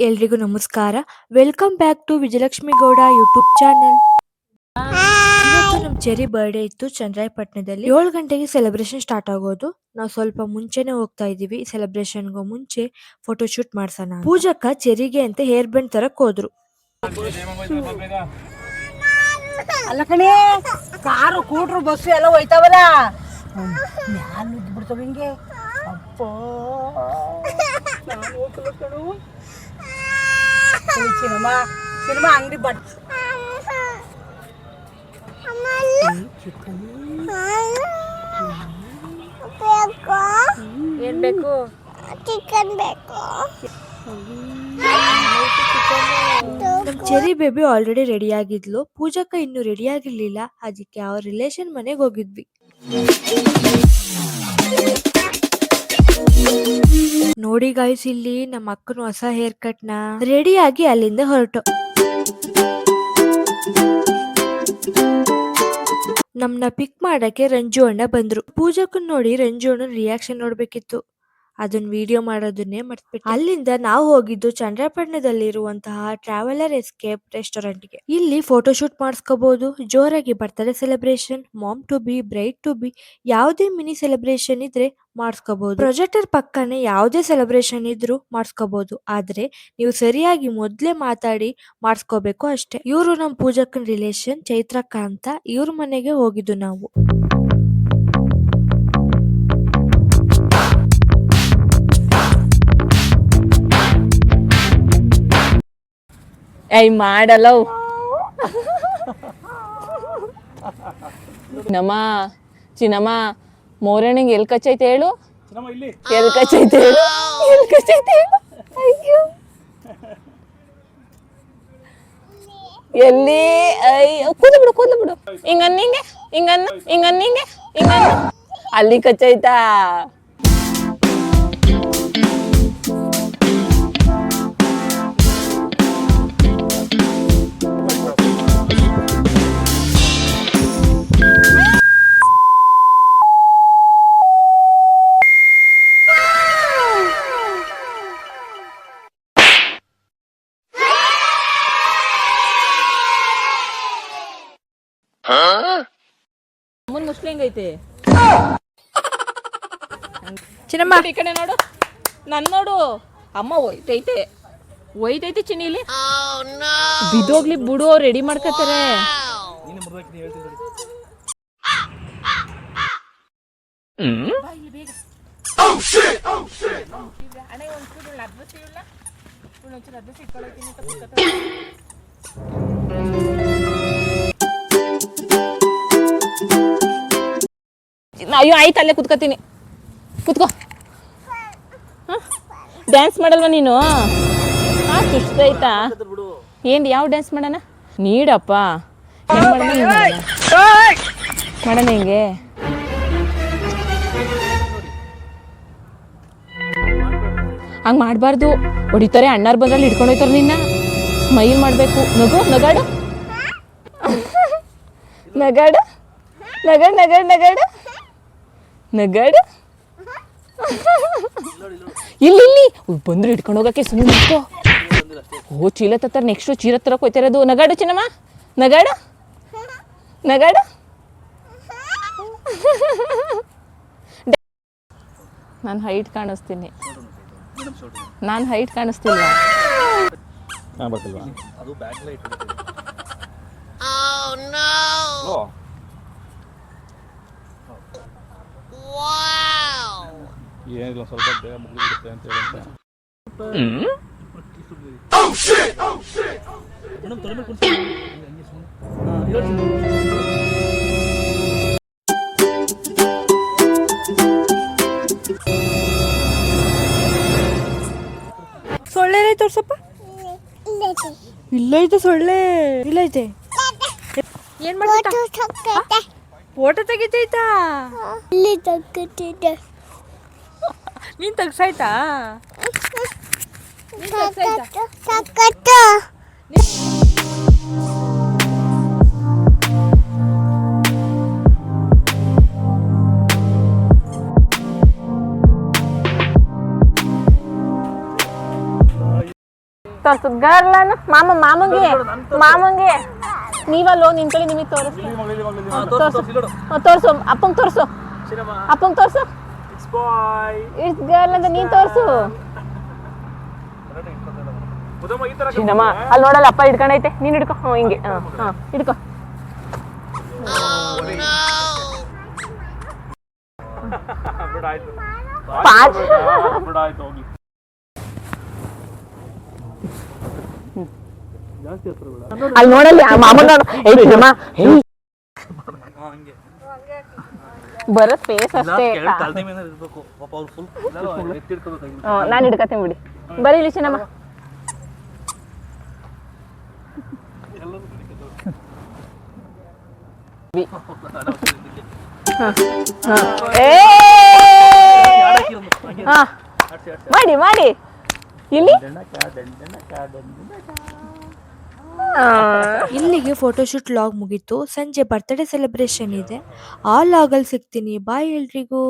ಎಲ್ರಿಗೂ ನಮಸ್ಕಾರ. Welcome back to Vijayalakshmi Gowda YouTube channel. ಇವತ್ತು ನಮ್ಮ ಚೆರಿ ಬರ್ಡೇ ಇತ್ತು ಚಂದ್ರಾಯಪಟ್ಟಣದಲ್ಲಿ. 7 ಗಂಟೆಗೆ ಸೆಲೆಬ್ರೇಷನ್ ಸ್ಟಾರ್ಟ್ ಆಗೋದು. ನಾವು ಸ್ವಲ್ಪ ಮುಂಚೆನೆ ಹೋಗ್ತಾ ಇದೀವಿ. ಸೆಲೆಬ್ರೇಷನ್ಗೂ ಮುಂಚೆ ಫೋಟೋ ಶೂಟ್ ಮಾಡ್ಸೋಣ. ಪೂಜಕ್ಕ ಚೆರಿಗೆ ಅಂತ ಹೇರ್ ಬ್ಯಾಂಡ್ ತರಕ್ ಹೋದ್ರು. ಅಲ್ಲ ಕಣೆ, ಕಾರು ಕೂಟ್ರು ಬಸ್ಸು ಎಲ್ಲ ಹೋಯ್ತಾವಲ್ಲ, ಮ್ಯಾಲ ನುಗ್ಗಿ ಬಿಡ್ತಾವ ಹಿಂಗೆ. ಅಪ್ಪ ಸಿನಿಮಾ ಸಿನಿಮಾ ಅಂಗಡಿ ಬಟ್ ಏನ್ ಬೇಕು? ಚಿಕನ್ ಬೇಕು. ನಮ್ ಚೆರಿ ಬೇಬಿ ಆಲ್ರೆಡಿ ರೆಡಿ ಆಗಿದ್ಲು. ಪೂಜಕ್ಕ ಇನ್ನು ರೆಡಿ ಆಗಿರ್ಲಿಲ್ಲ. ಅದಕ್ಕೆ ಅವ್ರ ರಿಲೇಷನ್ ಮನೆಗೆ ಹೋಗಿದ್ವಿ. ನೋಡಿ ಗಾಯ್ಸ್, ಇಲ್ಲಿ ನಮ್ಮ ಅಕ್ಕನ ಹೊಸ ಹೇರ್ ಕಟ್ ನ ರೆಡಿ ಆಗಿ ಅಲ್ಲಿಂದ ಹೊರಟು. ನಮ್ನ ಪಿಕ್ ಮಾಡಕ್ಕೆ ರಂಜು ಅಣ್ಣ ಬಂದ್ರು. ಪೂಜಕ್ಕನ್ ನೋಡಿ ರಂಜು ಅಣ್ಣ ರಿಯಾಕ್ಷನ್ ನೋಡ್ಬೇಕಿತ್ತು. ಅದನ್ನ ವಿಡಿಯೋ ಮಾಡೋದನ್ನೇ ಮರ್ತ್ಬಿಟ್ಟೆ. ಅಲ್ಲಿಂದ ನಾವು ಹೋಗಿದ್ದು ಚಂದ್ರಪಟ್ಟಣದಲ್ಲಿರುವಂತಹ ಟ್ರಾವೆಲರ್ ಎಸ್ಕೇಪ್ ರೆಸ್ಟೋರೆಂಟ್ಗೆ. ಇಲ್ಲಿ ಫೋಟೋ ಶೂಟ್ ಮಾಡಿಸ್ಕೋಬಹುದು. ಜೋರಾಗಿ birthday celebration, mom to be, bride to be, ಯಾವುದೇ ಮಿನಿ ಸೆಲೆಬ್ರೇಷನ್ ಇದ್ರೆ ಮಾಡಿಸ್ಕೋಬಹುದು. ಪ್ರೊಜೆಕ್ಟರ್ ಪಕ್ಕನೆ ಯಾವುದೇ ಸೆಲೆಬ್ರೇಷನ್ ಇದ್ರು ಮಾಡಿಸ್ಕೋಬಹುದು. ಆದ್ರೆ ನೀವು ಸರಿಯಾಗಿ ಮೊದ್ಲೇ ಮಾತಾಡಿ ಮಾಡಿಸ್ಕೋಬೇಕು ಅಷ್ಟೇ. ಇವರು ನಮ್ಮ ಪೂಜಕ್ಕನ್ ರಿಲೇಷನ್ ಚೈತ್ರಕ್ಕ ಅಂತ. ಇವ್ರ ಮನೆಗೆ ಹೋಗಿದ್ದು ನಾವು. ಏಯ್ ಮಾಡಲ್ಲ ಚಿನ್ನಮ್ಮ ಮೋರಣಿಗೆ ಎಲ್ ಕಚ್ಚೈತೆ ಹೇಳು, ಎಲ್ ಕಚ್ಚೈತೆ ಹೇಳು, ಎಲ್ ಕಚ್ಚೈತೆ ಹೇಳು. ಅಯ್ಯೋ ಎಲ್ಲಿ? ಅಯ್ಯೋ ಕೂದ್ಲು ಬಿಡು ಹಿಂಗನ್ನಿಂಗೆ ಹಿಂಗನ್ನಿಂಗೆ ಅಲ್ಲಿ ಕಚ್ಚೈತಾ? ಮುಸ್ಲಿಂಗೈತೆ ಚಿನ್ನಮ್ಮ ಈ ಕಡೆ ನೋಡು, ನನ್ ನೋಡು. ಅಮ್ಮ ಒಯ್ತೈತೆ ಚಿನ್ನಿಲಿ ಬಿದೋಗ್ಲಿ ಬಿಡು, ರೆಡಿ ಮಾಡ್ಕತಾರೆ. ಅಯ್ಯೋ ಆಯ್ತು, ಅಲ್ಲೇ ಕುತ್ಕೋತೀನಿ, ಕುತ್ಕೋ. ಡ್ಯಾನ್ಸ್ ಮಾಡಲ್ವ ನೀನು? ಸುಸ್ತಾಯ್ತಾ? ಏನು ಯಾವ ಡ್ಯಾನ್ಸ್ ಮಾಡೋಣ? ನೀಡಪ್ಪ, ಮಾಡೋಣ ಹಿಂಗೆ. ಹಂಗೆ ಮಾಡಬಾರ್ದು, ಹೊಡಿತಾರೆ. ಅಣ್ಣಾರು ಬಂದ್ರಲ್ಲಿ ಹಿಡ್ಕೊಂಡು ಹೋಯ್ತಾರೆ ನಿನ್ನ. ಸ್ಮೈಲ್ ಮಾಡಬೇಕು. ನಗಾಡು ನಗಾಡು ನಗಾಡು ನಗಾಡು ನಗಾಡು ನಗಾಡು. ಇಲ್ಲಿ ಬಂದ್ರು ಹಿಡ್ಕೊಂಡು ಹೋಗಕ್ಕೆ ಸುಮ್ಮನೆ ನಿಂತ್ಕೋ. ಓ ಚೀಲ ತತ್ತರ, ನೆಕ್ಸ್ಟ್ ಚೀಲ ತರಕ್ಕೆ ಹೋಯ್ತಾರದು. ನಗಾಡು ಚಿನ್ನಮ್ಮ, ನಗಾಡು ನಗಾಡು. ನಾನು ಹೈಟ್ ಕಾಣಿಸ್ತೀನಿ, ನಾನು ಹೈಟ್ ಕಾಣಿಸ್ತಿಲ್ಲ. ಏನಿಲ್ಲ, ಸ್ವಲ್ಪ ಬೇಗ ಮುಗಿಬಿಡುತ್ತೆ ಅಂತ ಹೇಳಿ. ಸೊಳ್ಳೆ ಐತೆ ತೋರ್ಸಪ್ಪ. ಇಲ್ಲ ಐತೆ ಸೊಳ್ಳೆ, ಇಲ್ಲ ಐತೆ. ಏನ್ ಮಾಡ್ತಾ? ಫೋಟೋ ತೆಗಿತೈತಾ? ನೀನ್ ತೆಗ್ಸಾಯ್ತಾ? ತೋರ್ಸು ಗರ್ಲನ್ ಮಾಮಂಗೆ ನೀವಲ್ಲೋ ನಿಂತಳಿ ನಿಮಗೆ ತೋರಿಸ್ತೀನಿ ತೋರ್ಸು ಅಪ್ಪಂಗೆ ತೋರ್ಸು ಇಟ್ಸ್ ಗರ್ಲ್ ಅಂತ ನೀನ್ ತೋರ್ಸು ಚಿನ್ನಮ್ಮ ಅಲ್ಲಿ ನೋಡಲ್ಲ ಅಪ್ಪ ಹಿಡ್ಕೊಂಡೈತೆ ನೀನ್ ಹಿಡ್ಕೊ ಹಿಂಗೆ ಹಿಡ್ಕೊ ಅಲ್ಲಿ ನೋಡಲ್ಲಿ ಮಾಮೂಲ್ ಬರತ್ ಫೇಸ್ ಅಷ್ಟೇ ನಾನು ಹಿಡ್ಕತೀನಿ ಬಿಡಿ ಬರೀ ಇಲ್ಲಿ ಚಿನ್ನಮ್ಮ ಮಾಡಿ ಇಲ್ಲಿ ಇಲ್ಲಿಗೆ ಫೋಟೋಶೂಟ್ ಲಾಗ್ ಮುಗೀತು. ಸಂಜೆ ಬರ್ತ್ಡೇ ಸೆಲೆಬ್ರೇಷನ್ ಇದೆ. ಆ ಲಾಗಲ್ಲಿ ಸಿಗ್ತೀನಿ. ಬಾಯ್ ಎಲ್ರಿಗೂ.